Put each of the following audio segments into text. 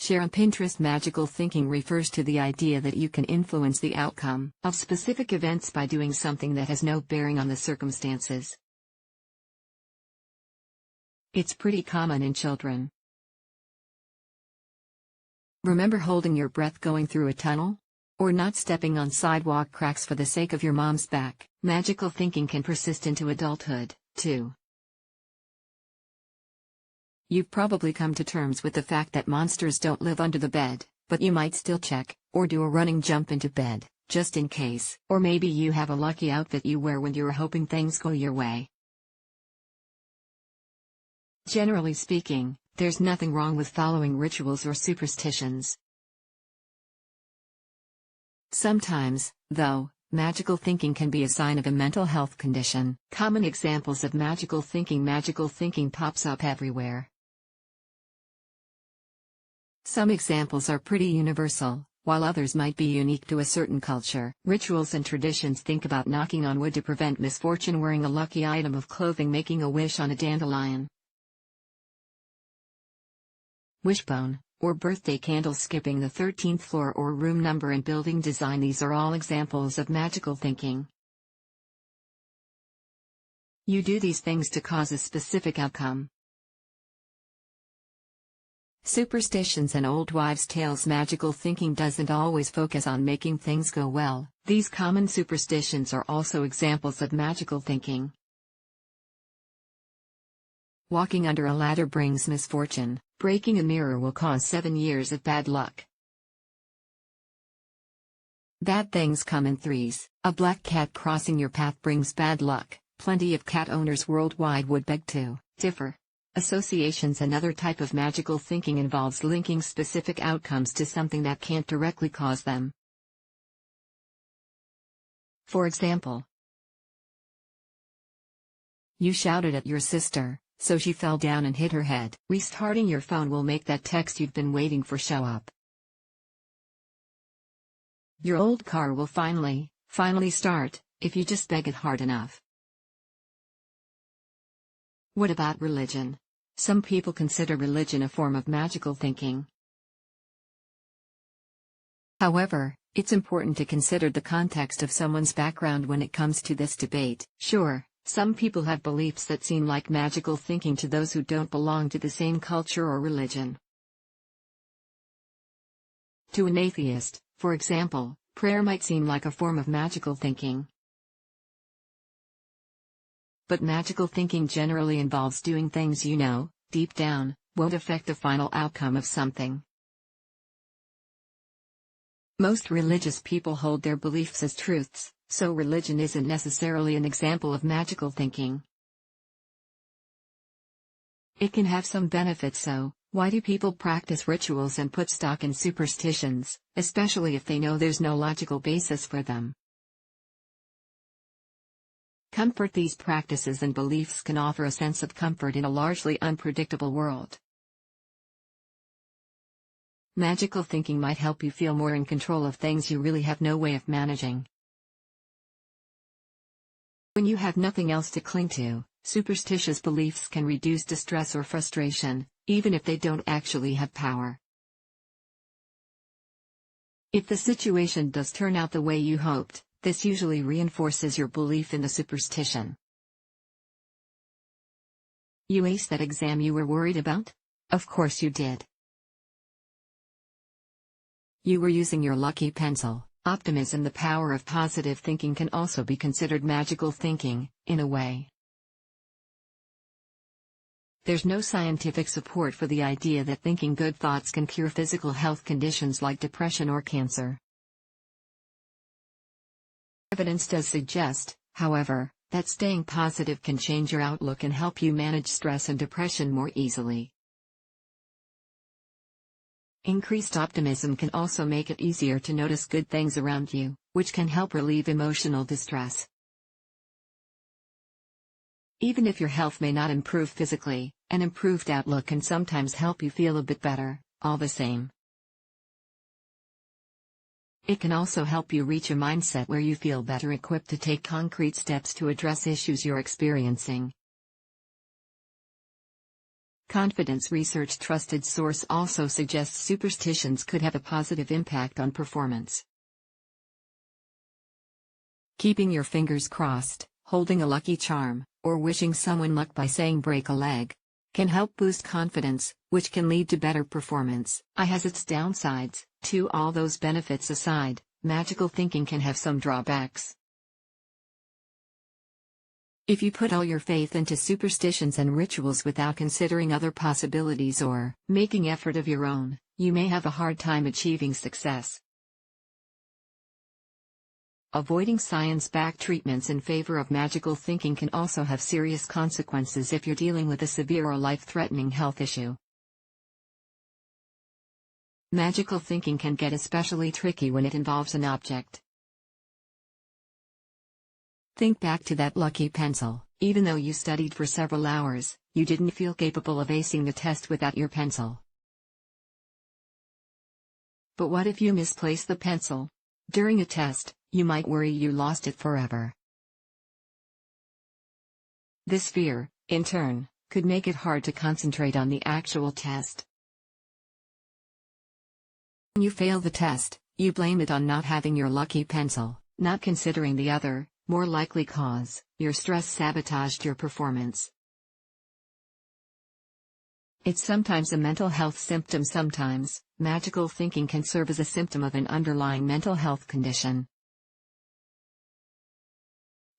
Share on Pinterest. Magical thinking refers to the idea that you can influence the outcome of specific events by doing something that has no bearing on the circumstances. It's pretty common in children. Remember holding your breath going through a tunnel? Or not stepping on sidewalk cracks for the sake of your mom's back? Magical thinking can persist into adulthood, too. You've probably come to terms with the fact that monsters don't live under the bed, but you might still check, or do a running jump into bed, just in case. Or maybe you have a lucky outfit you wear when you're hoping things go your way. Generally speaking, there's nothing wrong with following rituals or superstitions. Sometimes, though, magical thinking can be a sign of a mental health condition. Common examples of magical thinking. Magical thinking pops up everywhere. Some examples are pretty universal, while others might be unique to a certain culture. Rituals and traditions. Think about knocking on wood to prevent misfortune, wearing a lucky item of clothing, making a wish on a dandelion, wishbone, or birthday candle, skipping the 13th floor or room number in building design. These are all examples of magical thinking. You do these things to cause a specific outcome. Superstitions and old wives' tales. Magical thinking doesn't always focus on making things go well. These common superstitions are also examples of magical thinking. Walking under a ladder brings misfortune. Breaking a mirror will cause 7 years of bad luck. Bad things come in threes. A black cat crossing your path brings bad luck. Plenty of cat owners worldwide would beg to differ. Associations. Another type of magical thinking involves linking specific outcomes to something that can't directly cause them. For example, you shouted at your sister, so she fell down and hit her head. Restarting your phone will make that text you've been waiting for show up. Your old car will finally start, if you just beg it hard enough. What about religion? Some people consider religion a form of magical thinking. However, it's important to consider the context of someone's background when it comes to this debate. Sure, some people have beliefs that seem like magical thinking to those who don't belong to the same culture or religion. To an atheist, for example, prayer might seem like a form of magical thinking. But magical thinking generally involves doing things you know, deep down, won't affect the final outcome of something. Most religious people hold their beliefs as truths, so religion isn't necessarily an example of magical thinking. It can have some benefits, so why do people practice rituals and put stock in superstitions, especially if they know there's no logical basis for them? Comfort. These practices and beliefs can offer a sense of comfort in a largely unpredictable world. Magical thinking might help you feel more in control of things you really have no way of managing. When you have nothing else to cling to, superstitious beliefs can reduce distress or frustration, even if they don't actually have power. If the situation does turn out the way you hoped, this usually reinforces your belief in the superstition. You aced that exam you were worried about? Of course you did. You were using your lucky pencil. Optimism. The power of positive thinking can also be considered magical thinking, in a way. There's no scientific support for the idea that thinking good thoughts can cure physical health conditions like depression or cancer. Evidence does suggest, however, that staying positive can change your outlook and help you manage stress and depression more easily. Increased optimism can also make it easier to notice good things around you, which can help relieve emotional distress. Even if your health may not improve physically, an improved outlook can sometimes help you feel a bit better, all the same. It can also help you reach a mindset where you feel better equipped to take concrete steps to address issues you're experiencing. Confidence research trusted source also suggests superstitions could have a positive impact on performance. Keeping your fingers crossed, holding a lucky charm, or wishing someone luck by saying break a leg can help boost confidence, which can lead to better performance. It has its downsides, too. All those benefits aside, magical thinking can have some drawbacks. If you put all your faith into superstitions and rituals without considering other possibilities or making effort of your own, you may have a hard time achieving success. Avoiding science-backed treatments in favor of magical thinking can also have serious consequences if you're dealing with a severe or life-threatening health issue. Magical thinking can get especially tricky when it involves an object. Think back to that lucky pencil. Even though you studied for several hours, you didn't feel capable of acing the test without your pencil. But what if you misplace the pencil? During a test, you might worry you lost it forever. This fear, in turn, could make it hard to concentrate on the actual test. When you fail the test, you blame it on not having your lucky pencil, not considering the other, more likely cause. Your stress sabotaged your performance. It's sometimes a mental health symptom. Sometimes, magical thinking can serve as a symptom of an underlying mental health condition.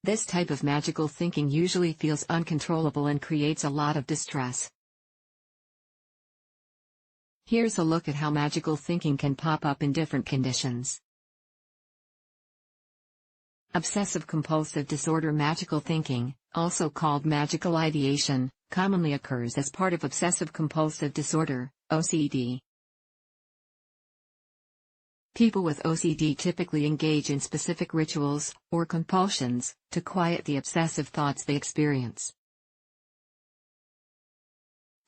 This type of magical thinking usually feels uncontrollable and creates a lot of distress. Here's a look at how magical thinking can pop up in different conditions. Obsessive-compulsive disorder. Magical thinking, also called magical ideation, commonly occurs as part of obsessive-compulsive disorder, OCD. People with OCD typically engage in specific rituals, or compulsions, to quiet the obsessive thoughts they experience.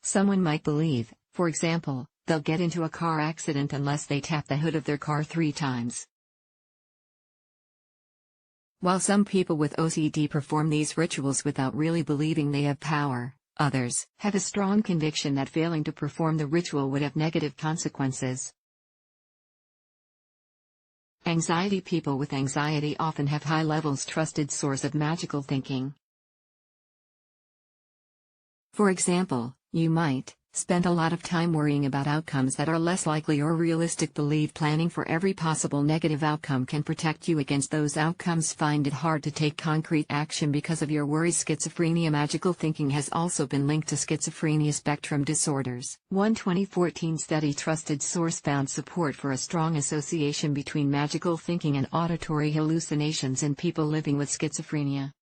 Someone might believe, for example, they'll get into a car accident unless they tap the hood of their car 3 times. While some people with OCD perform these rituals without really believing they have power, others have a strong conviction that failing to perform the ritual would have negative consequences. Anxiety. People with anxiety often have high levels trusted source of magical thinking. For example, you might spend a lot of time worrying about outcomes that are less likely or realistic. Believe planning for every possible negative outcome can protect you against those outcomes. Find it hard to take concrete action because of your worries. Schizophrenia. Magical thinking has also been linked to schizophrenia spectrum disorders. One 2014 study trusted source found support for a strong association between magical thinking and auditory hallucinations in people living with schizophrenia.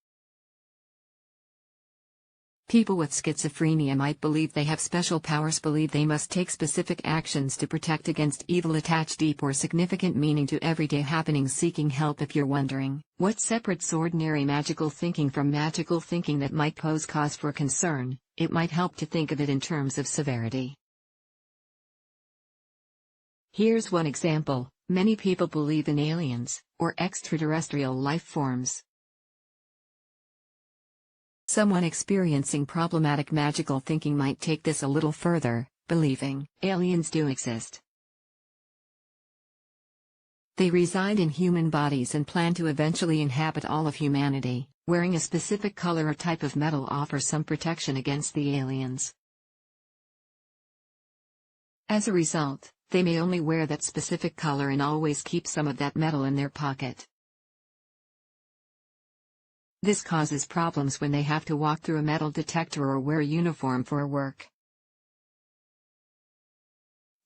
People with schizophrenia might believe they have special powers, believe they must take specific actions to protect against evil, attach deep or significant meaning to everyday happenings. Seeking help. If you're wondering what separates ordinary magical thinking from magical thinking that might pose cause for concern, it might help to think of it in terms of severity. Here's one example. Many people believe in aliens, or extraterrestrial life forms. Someone experiencing problematic magical thinking might take this a little further, believing aliens do exist. They reside in human bodies and plan to eventually inhabit all of humanity. Wearing a specific color or type of metal offers some protection against the aliens. As a result, they may only wear that specific color and always keep some of that metal in their pocket. This causes problems when they have to walk through a metal detector or wear a uniform for work.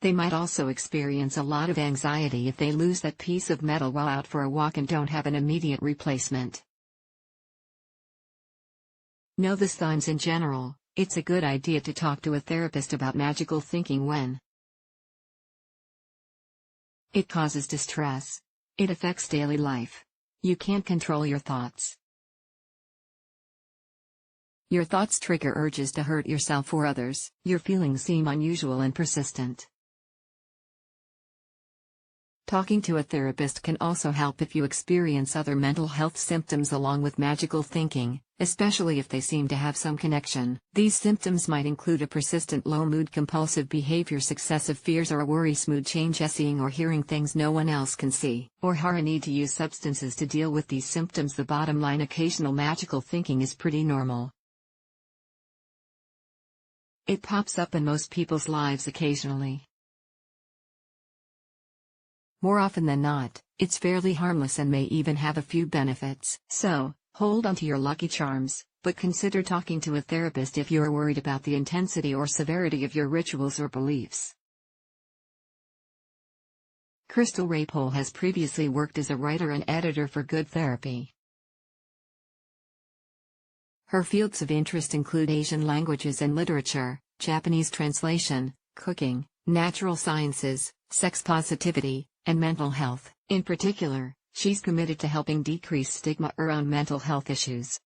They might also experience a lot of anxiety if they lose that piece of metal while out for a walk and don't have an immediate replacement. Know the signs. In general, it's a good idea to talk to a therapist about magical thinking when it causes distress. It affects daily life. You can't control your thoughts. Your thoughts trigger urges to hurt yourself or others. Your feelings seem unusual and persistent. Talking to a therapist can also help if you experience other mental health symptoms along with magical thinking, especially if they seem to have some connection. These symptoms might include a persistent low mood, compulsive behavior, successive fears or a worries, mood change, seeing or hearing things no one else can see, or a need to use substances to deal with these symptoms. The bottom line: occasional magical thinking is pretty normal. It pops up in most people's lives occasionally. More often than not, it's fairly harmless and may even have a few benefits. So, hold on to your lucky charms, but consider talking to a therapist if you're worried about the intensity or severity of your rituals or beliefs. Crystal Rapole has previously worked as a writer and editor for Good Therapy. Her fields of interest include Asian languages and literature, Japanese translation, cooking, natural sciences, sex positivity, and mental health. In particular, she's committed to helping decrease stigma around mental health issues.